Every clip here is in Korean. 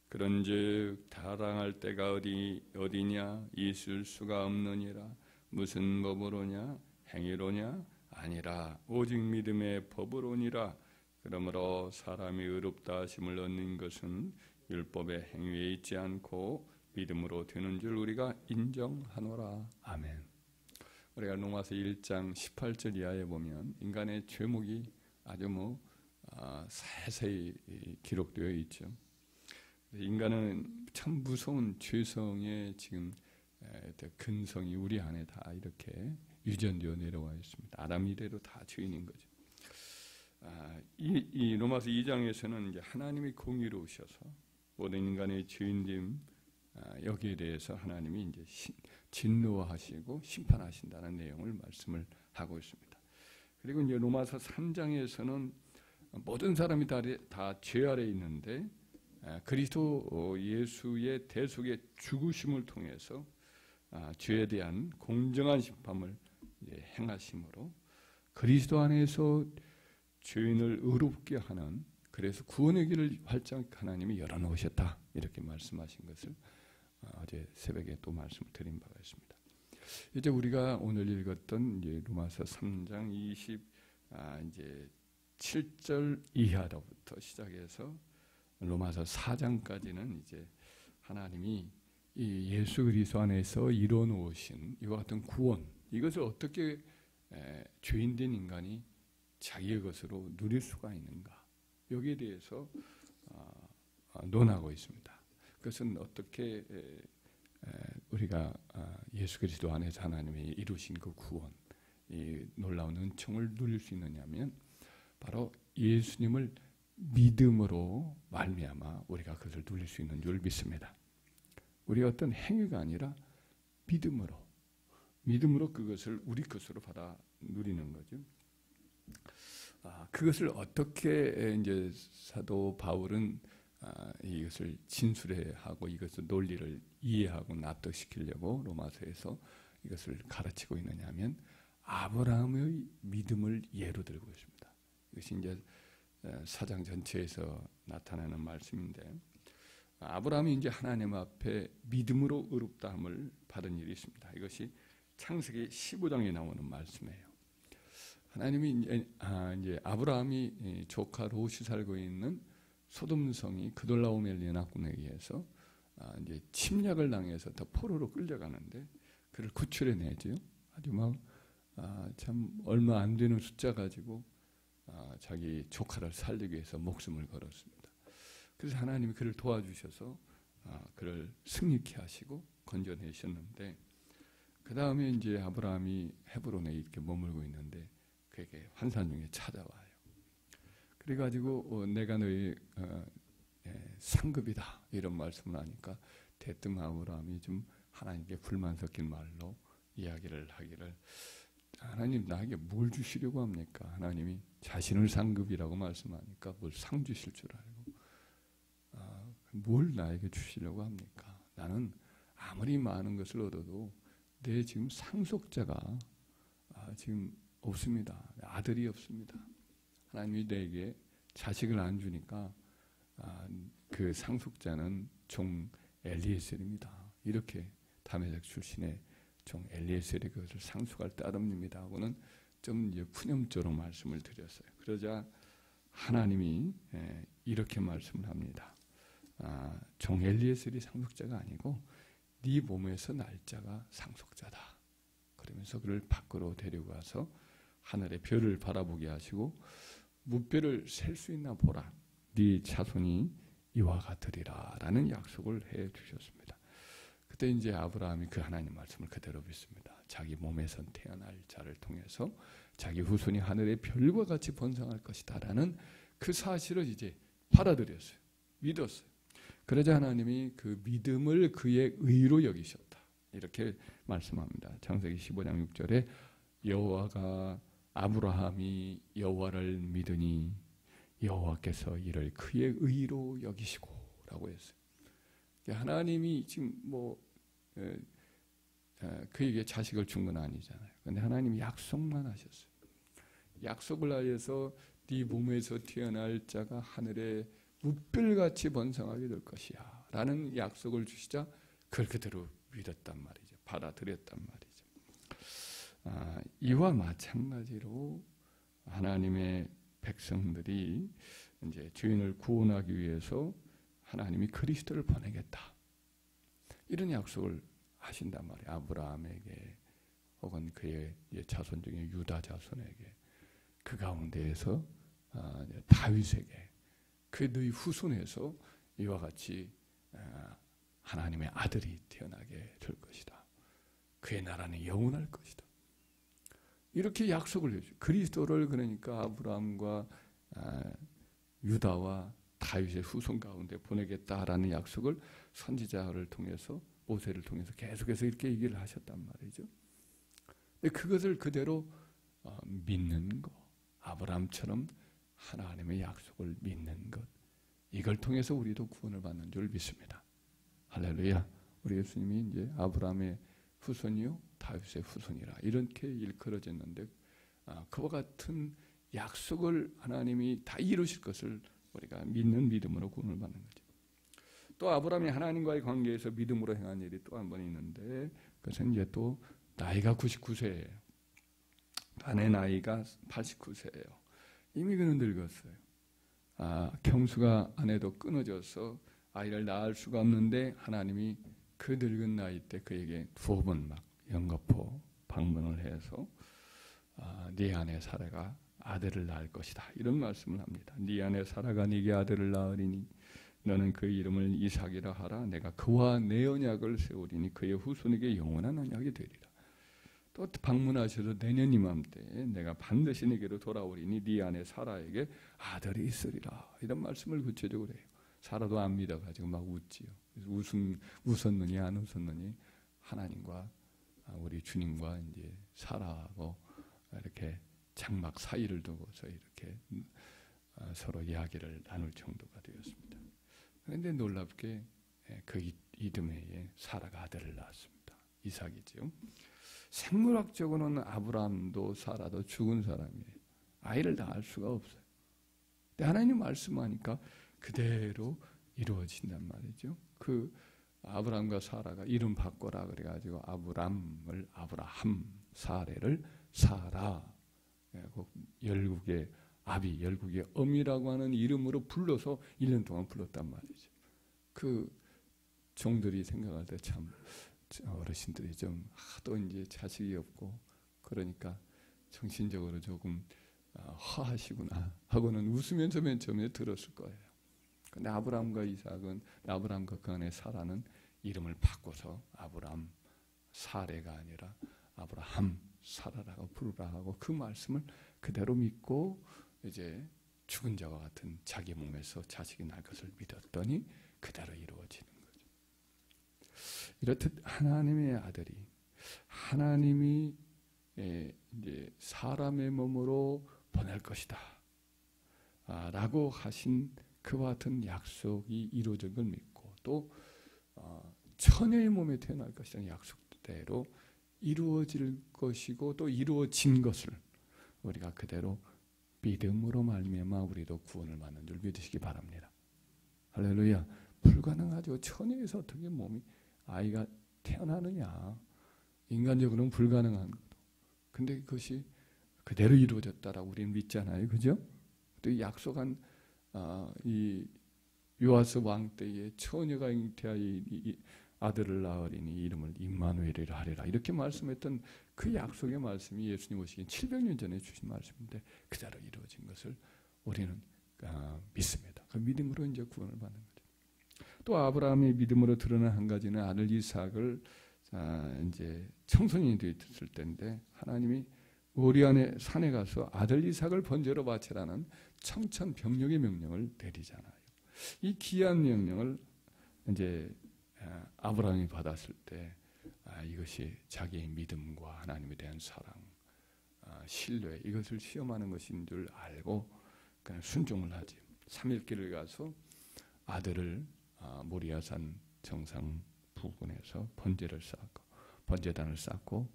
그런즉 타당할 때가 어디냐 있을 수가 없느니라. 무슨 법으로냐 행위로냐 아니라 오직 믿음의 법으로니라. 그러므로 사람이 의롭다 하심을 얻는 것은 율법의 행위에 있지 않고 믿음으로 되는 줄 우리가 인정하노라. 아멘. 우리가 로마서 1장 18절 이하에 보면 인간의 죄목이 아주 세세히 기록되어 있죠. 인간은 참 무서운 죄성의 지금 근성이 우리 안에 다 이렇게 유전되어 내려와 있습니다. 아담 이래로 다 죄인인 거죠. 이 로마서 2장에서는 이제 하나님이 공의로우셔서 모든 인간의 죄인됨 여기에 대해서 하나님이 이제 진노하시고 심판하신다는 내용을 말씀을 하고 있습니다. 그리고 이제 로마서 3장에서는 모든 사람이 다 죄 아래 있는데 그리스도 예수의 대속의 죽으심을 통해서 죄에 대한 공정한 심판을 행하심으로 그리스도 안에서 죄인을 의롭게 하는, 그래서 구원의 길을 활짝 하나님이 열어놓으셨다 이렇게 말씀하신 것을 어제 새벽에 또 말씀을 드린 바가 있습니다. 이제 우리가 오늘 읽었던 이제 로마서 3장 27절 이하로부터 시작해서 로마서 4장까지는 이제 하나님이 이 예수 그리스도 안에서 이루어 놓으신 이와 같은 구원, 이것을 어떻게 죄인된 인간이 자기의 것으로 누릴 수가 있는가, 여기에 대해서 논하고 있습니다. 그것은 어떻게 우리가 예수 그리스도 안에서 하나님이 이루신 그 구원, 이 놀라운 은총을 누릴 수 있느냐면 바로 예수님을 믿음으로 말미암아 우리가 그것을 누릴 수 있는 줄 믿습니다. 우리가 어떤 행위가 아니라 믿음으로 그것을 우리 것으로 받아 누리는 거죠. 그것을 어떻게 이제 사도 바울은 이것을 진술하고 이것을 논리를 이해하고 납득시키려고 로마서에서 이것을 가르치고 있느냐면 아브라함의 믿음을 예로 들고 있습니다. 이것이 이제 사장 전체에서 나타나는 말씀인데, 아브라함이 이제 하나님 앞에 믿음으로 의롭다함을 받은 일이 있습니다. 이것이 창세기 15장에 나오는 말씀이에요. 하나님이 이제 아브라함이 조카 롯이 살고 있는 소돔성이 그돌라오멜 연합군에 의해서 이제 침략을 당해서 더 포로로 끌려가는데 그를 구출해내죠. 아주 참 얼마 안 되는 숫자 가지고 자기 조카를 살리기 위해서 목숨을 걸었습니다. 그래서 하나님이 그를 도와주셔서 그를 승리케 하시고 건져내셨는데, 그 다음에 이제 아브라함이 헤브론에 이렇게 머물고 있는데 그에게 환상 중에 찾아와요. 그래가지고 내가 너의 상급이다 이런 말씀을 하니까 대뜸 아브라함이 좀 하나님께 불만 섞인 말로 이야기를 하기를, 하나님 나에게 뭘 주시려고 합니까? 하나님이 자신을 상급이라고 말씀하니까 뭘 상 주실 줄 알고 뭘 나에게 주시려고 합니까? 나는 아무리 많은 것을 얻어도 내 지금 상속자가 지금 없습니다. 아들이 없습니다. 하나님이 내게 자식을 안 주니까 그 상속자는 종 엘리에셀입니다. 이렇게 다메섹 출신의 종 엘리에셀이 그것을 상속할 따름입니다 하고는 좀 이제 푸념조로 말씀을 드렸어요. 그러자 하나님이 이렇게 말씀을 합니다. 종 엘리에셀이 상속자가 아니고 네 몸에서 날 자가 상속자다. 그러면서 그를 밖으로 데리고 가서 하늘의 별을 바라보게 하시고 무별을 셀 수 있나 보라. 네 자손이 이와 같으리라 라는 약속을 해 주셨습니다. 그때 이제 아브라함이 그 하나님 말씀을 그대로 믿습니다. 자기 몸에서 태어날 자를 통해서 자기 후손이 하늘의 별과 같이 번성할 것이다 라는 그 사실을 이제 받아들였어요. 믿었어요. 그러자 하나님이 그 믿음을 그의 의로 여기셨다 이렇게 말씀합니다. 창세기 15장 6절에 여호와가 아브라함이 여호와를 믿으니 여호와께서 이를 그의 의로 여기시고 라고 했어요. 하나님이 지금 그에게 자식을 준 건 아니잖아요. 그런데 하나님이 약속만 하셨어요. 약속을 하여서 네 몸에서 태어날 자가 하늘의 무별같이 번성하게 될 것이야 라는 약속을 주시자 그걸 그대로 믿었단 말이죠. 받아들였단 말이죠. 이와 마찬가지로 하나님의 백성들이 이제 주인을 구원하기 위해서 하나님이 그리스도를 보내겠다 이런 약속을 하신단 말이에요. 아브라함에게 혹은 그의 자손 중에 유다 자손에게 그 가운데에서 다윗에게 그 너희 후손에서 이와 같이 하나님의 아들이 태어나게 될 것이다. 그의 나라는 영원할 것이다. 이렇게 약속을 해주죠. 그리스도를 그러니까 아브라함과 유다와 다윗의 후손 가운데 보내겠다라는 약속을 선지자를 통해서 모세를 통해서 계속해서 이렇게 얘기를 하셨단 말이죠. 그것을 그대로 믿는 것, 아브라함처럼 하나님의 약속을 믿는 것, 이걸 통해서 우리도 구원을 받는 줄 믿습니다. 할렐루야. 우리 예수님이 이제 아브라함의 후손이요 다윗의 후손이라 이렇게 일컬어졌는데 그와 같은 약속을 하나님이 다 이루실 것을 우리가 믿는 믿음으로 구원을 받는 거죠. 또 아브라함이 하나님과의 관계에서 믿음으로 행한 일이 또 한 번 있는데 그것은 이제 또 나이가 99세예요. 아내 나이가 89세예요. 이미 그는 늙었어요. 경수가 아내도 끊어져서 아이를 낳을 수가 없는데 하나님이 그 늙은 나이 때 그에게 2번 막 영거포 방문을 해서 네 아내 사라가 아들을 낳을 것이다 이런 말씀을 합니다. 네 아내 사라가 네게 아들을 낳으리니 너는 그 이름을 이삭이라 하라. 내가 그와 내 언약을 세우리니 그의 후손에게 영원한 언약이 되리라. 또 방문하셔서 내년 이맘때 내가 반드시 네게로 돌아오리니 네 아내 사라에게 아들이 있으리라 이런 말씀을 구체적으로 해요. 사라도 안 믿어가지고 막 웃지요. 웃었느니 안 웃었느니 하나님과 우리 주님과 이제 사라하고 이렇게 장막 사이를 두고서 이렇게 서로 이야기를 나눌 정도가 되었습니다. 그런데 놀랍게 그 이듬해에 사라가 아들을 낳았습니다. 이삭이죠. 생물학적으로는 아브라함도 사라도 죽은 사람이에요. 아이를 낳을 수가 없어요. 근데 하나님 말씀하니까 그대로 이루어진단 말이죠. 그 아브라함과 사라가 이름 바꿔라 그래가지고 아브람을 아브라함, 사레를 사라, 열국의 아비, 열국의 엄이라고 하는 이름으로 불러서 1년 동안 불렀단 말이죠. 그 종들이 생각할 때 참 어르신들이 좀 하도 이제 자식이 없고 그러니까 정신적으로 조금 허하시구나 하고는 웃으면서 맨 처음에 들었을 거예요. 근데 아브라함과 이삭은 아브라함과 그 안에 사라는 이름을 바꿔서 아브라함 사레가 아니라 아브라함 사라라고 부르라 하고 그 말씀을 그대로 믿고 이제 죽은 자와 같은 자기 몸에서 자식이 날 것을 믿었더니 그대로 이루어지는 거죠. 이렇듯 하나님의 아들이 하나님이 이제 사람의 몸으로 보낼 것이다 라고 하신 그와 같은 약속이 이루어진 걸 믿고 또 처녀의 몸에 태어날 것이라는 약속대로 이루어질 것이고 또 이루어진 것을 우리가 그대로 믿음으로 말미암아 우리도 구원을 받는 줄 믿으시기 바랍니다. 할렐루야. 불가능하죠. 처녀에서 어떻게 몸이 아이가 태어나느냐. 인간적으로는 불가능한 거도. 근데 그것이 그대로 이루어졌다라고 우리는 믿잖아요. 그죠? 또 약속한 이 요아스 왕 때에 처녀가 잉태하여 이 아들을 낳으리니 이름을 임마누엘이라 하리라 이렇게 말씀했던 그 약속의 말씀이 예수님 오시기 700년 전에 주신 말씀인데 그대로 이루어진 것을 우리는 믿습니다. 그 믿음으로 이제 구원을 받는 거죠. 또 아브라함의 믿음으로 드러난 한 가지는 아들 이삭을 이제 청소년이 되었을 때인데 하나님이 모리안의 산에 가서 아들 이삭을 번제로 바치라는 청천벽력의 명령을 내리잖아요. 이 귀한 명령을 이제 아브라함이 받았을 때 이것이 자기의 믿음과 하나님에 대한 사랑, 신뢰 이것을 시험하는 것인 줄 알고 그냥 순종을 하지. 3일길을 가서 아들을 모리아산 정상 부근에서 번제를 쌓고 번제단을 쌓고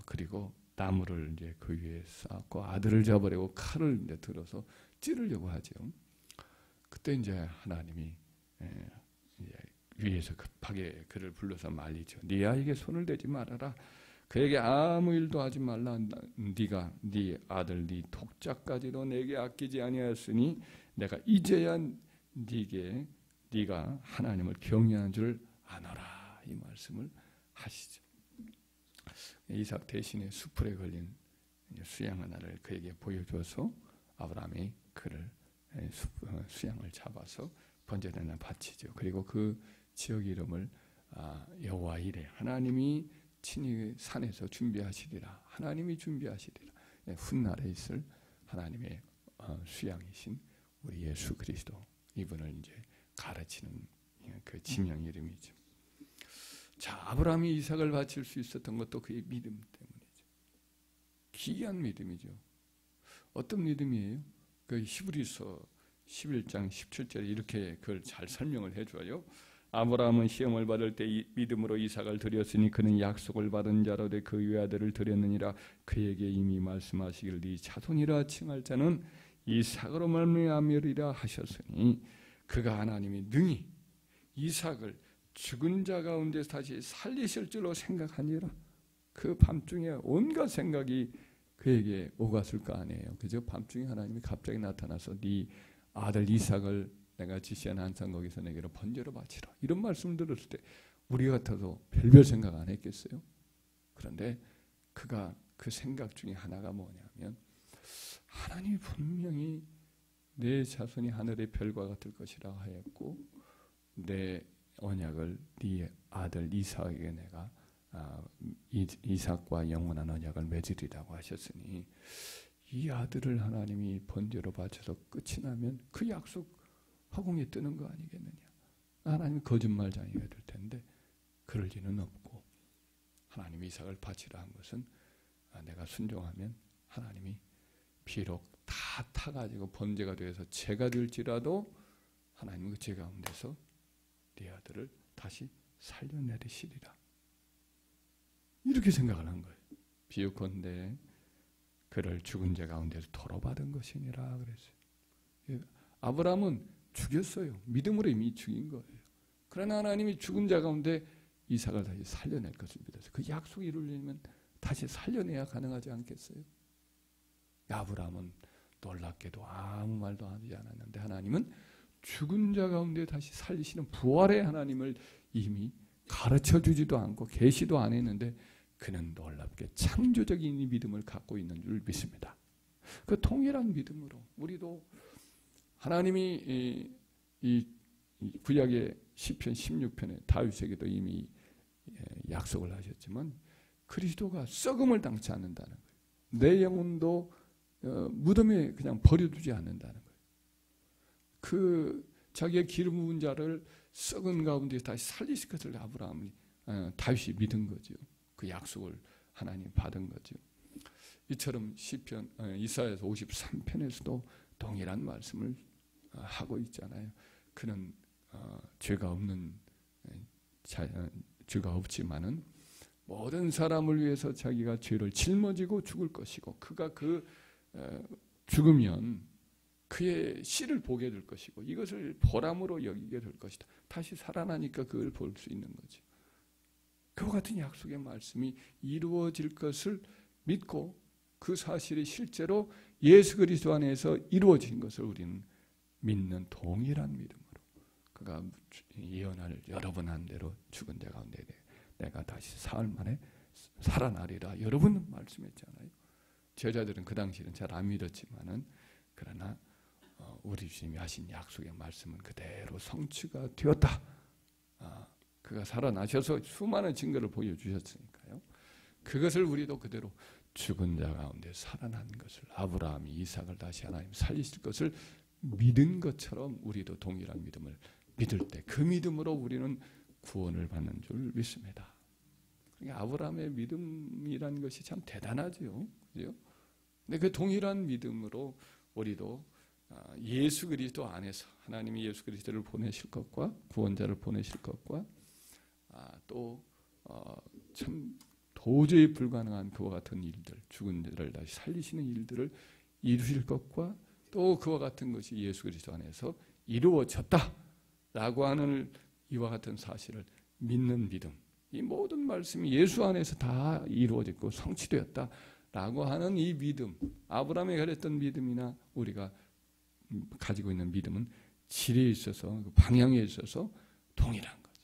그리고 나무를 이제 그 위에 쌓고 아들을 잡으려고 칼을 이제 들어서 찌르려고 하죠. 그때 이제 하나님이 이제 위에서 급하게 그를 불러서 말리죠. 네 아이에게 손을 대지 말아라. 그에게 아무 일도 하지 말라. 네가 네 아들 네 독자까지도 내게 아끼지 아니하였으니 내가 이제야 네가 하나님을 경외하는 줄 아노라. 이 말씀을 하시죠. 이삭 대신에 수풀에 걸린 수양 하나를 그에게 보여줘서 아브라함이 그를 수양을 잡아서 번제단에 바치죠. 그리고 그 지역 이름을 여호와 이레, 하나님이 친히 산에서 준비하시리라. 하나님이 준비하시리라. 훗날에 있을 하나님의 수양이신 우리 예수 그리스도, 이분을 이제 가르치는 그 지명 이름이죠. 자, 아브라함이 이삭을 바칠 수 있었던 것도 그의 믿음 때문이죠. 기이한 믿음이죠. 어떤 믿음이에요? 그 히브리서 11장 17절에 이렇게 그걸 잘 설명을 해줘요. 아브라함은 시험을 받을 때 믿음으로 이삭을 드렸으니 그는 약속을 받은 자로 돼 그 외아들을 드렸느니라. 그에게 이미 말씀하시기를 네 자손이라 칭할 자는 이삭으로 말미암으리라 하셨으니 그가 하나님이 능히 이삭을 죽은 자 가운데서 다시 살리실 줄로 생각하니라. 그 밤중에 온갖 생각이 그에게 오갔을 거 아니에요. 그죠? 밤중에 하나님이 갑자기 나타나서 네 아들 이삭을 내가 지시한 한산 거기서 내게로 번제로 바치라. 이런 말씀을 들었을 때 우리 같아도 별별 생각 안 했겠어요? 그런데 그가 그 생각 중에 하나가 뭐냐면 하나님이 분명히 내 자손이 하늘의 별과 같을 것이라 하였고 내 언약을 네 아들 이삭에게 내가 이삭과 영원한 언약을 맺으리라고 하셨으니 이 아들을 하나님이 번제로 바쳐서 끝이 나면 그 약속 허공에 뜨는 거 아니겠느냐. 하나님이 거짓말장이가 될 텐데 그럴 리는 없고 하나님이 이삭을 바치라 한 것은 내가 순종하면 하나님이 비록 다 타가지고 번제가 되어서 죄가 될지라도 하나님은 그 죄 가운데서 네 아들을 다시 살려내리시리라. 이렇게 생각을 한 거예요. 비유컨대 그를 죽은 자 가운데서 도로 받은 것이니라 그랬어요. 아브라함은 죽였어요. 믿음으로 이미 죽인 거예요. 그러나 하나님이 죽은 자 가운데 이삭을 다시 살려낼 것을 믿었어요. 그 약속이 이루려면 다시 살려내야 가능하지 않겠어요? 아브라함은 놀랍게도 아무 말도 하지 않았는데 하나님은 죽은 자 가운데 다시 살리시는 부활의 하나님을 이미 가르쳐주지도 않고 계시도 안 했는데 그는 놀랍게 창조적인 이 믿음을 갖고 있는 줄 믿습니다. 그 동일한 믿음으로 우리도 하나님이 이 구약의 시편 16편에 다윗에게도 이미 약속을 하셨지만 그리스도가 썩음을 당치 않는다는 거예요. 내 영혼도 무덤에 그냥 버려두지 않는다는 거예요. 그 자기의 기름 부은 자를 썩은 가운데 다시 살리실 것을 아브라함이 다윗이 믿은 거죠. 그 약속을 하나님 받은 거죠. 이처럼 시편 이사야서 53편에서도 동일한 말씀을 하고 있잖아요. 그는 죄가 없지만은 모든 사람을 위해서 자기가 죄를 짊어지고 죽을 것이고 그가 죽으면 그의 씨를 보게 될 것이고 이것을 보람으로 여기게 될 것이다. 다시 살아나니까 그걸 볼 수 있는 거죠. 그와 같은 약속의 말씀이 이루어질 것을 믿고 그 사실이 실제로 예수 그리스도 안에서 이루어진 것을 우리는 믿는 동일한 믿음으로 그가 예언할 여러 번 한 대로 죽은 자 가운데 내가 다시 사흘 만에 살아나리라 여러 번 말씀했잖아요. 제자들은 그 당시에는 잘 안 믿었지만은 그러나 우리 주님이 하신 약속의 말씀은 그대로 성취가 되었다. 그가 살아나셔서 수많은 증거를 보여주셨으니까요. 그것을 우리도 그대로 죽은 자 가운데 살아난 것을 아브라함이 이삭을 다시 하나님 살리실 것을 믿은 것처럼 우리도 동일한 믿음을 믿을 때 그 믿음으로 우리는 구원을 받는 줄 믿습니다. 아브라함의 믿음이라는 것이 참 대단하죠. 그죠? 근데 그 동일한 믿음으로 우리도 예수 그리스도 안에서 하나님이 예수 그리스도를 보내실 것과 구원자를 보내실 것과 또 참 도저히 불가능한 그와 같은 일들, 죽은 자를 다시 살리시는 일들을 이루실 것과 또 그와 같은 것이 예수 그리스도 안에서 이루어졌다라고 하는 이와 같은 사실을 믿는 믿음, 이 모든 말씀이 예수 안에서 다 이루어졌고 성취되었다라고 하는 이 믿음, 아브라함이 가졌던 믿음이나 우리가 가지고 있는 믿음은 질에 있어서, 방향에 있어서 동일한 거죠.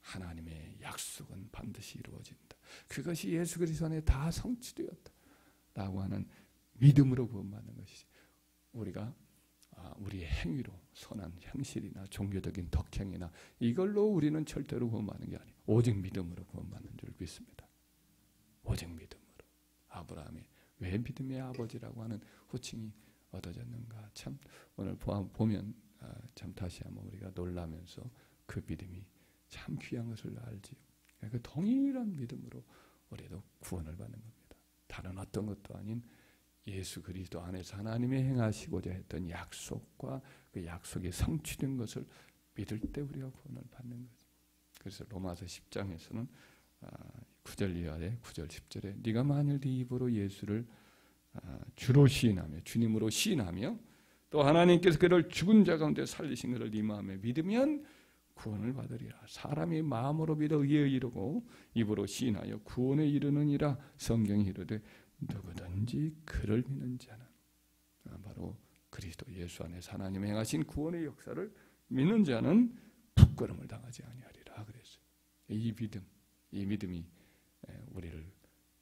하나님의 약속은 반드시 이루어진다. 그것이 예수 그리스도 안에 다 성취되었다라고 하는 믿음으로 구원받는 것이지, 우리가 우리의 행위로 선한 행실이나 종교적인 덕행이나 이걸로 우리는 절대로 구원받는 게 아니에요. 오직 믿음으로 구원받는 줄 믿습니다. 오직 믿음으로. 아브라함이 왜 믿음의 아버지라고 하는 호칭이 얻어졌는가. 참 오늘 보면 참 다시 한번 우리가 놀라면서 그 믿음이 참 귀한 것을 알지요. 그 동일한 믿음으로 우리도 구원을 받는 겁니다. 다른 어떤 것도 아닌 예수 그리스도 안에서 하나님이 행하시고자 했던 약속과 그 약속이 성취된 것을 믿을 때 우리가 구원을 받는 거죠. 그래서 로마서 10장에서는 9절 이하에 9절 10절에 네가 만일 네 입으로 예수를 주로 시인하며 주님으로 시인하며 또 하나님께서 그를 죽은 자 가운데 살리신 것을 네 마음에 믿으면 구원을 받으리라. 사람이 마음으로 믿어 의에 이르고 입으로 시인하여 구원에 이르느니라. 성경이 이르되 누구든지 그를 믿는 자는, 바로 그리스도 예수 안에서 하나님 행하신 구원의 역사를 믿는 자는 부끄러움을 당하지 아니하리라 그랬어요. 이 믿음이 우리를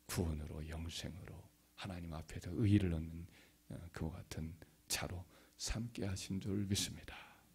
구원으로, 영생으로, 하나님 앞에서 의의를 얻는 그와 같은 자로 삼게 하신 줄 믿습니다.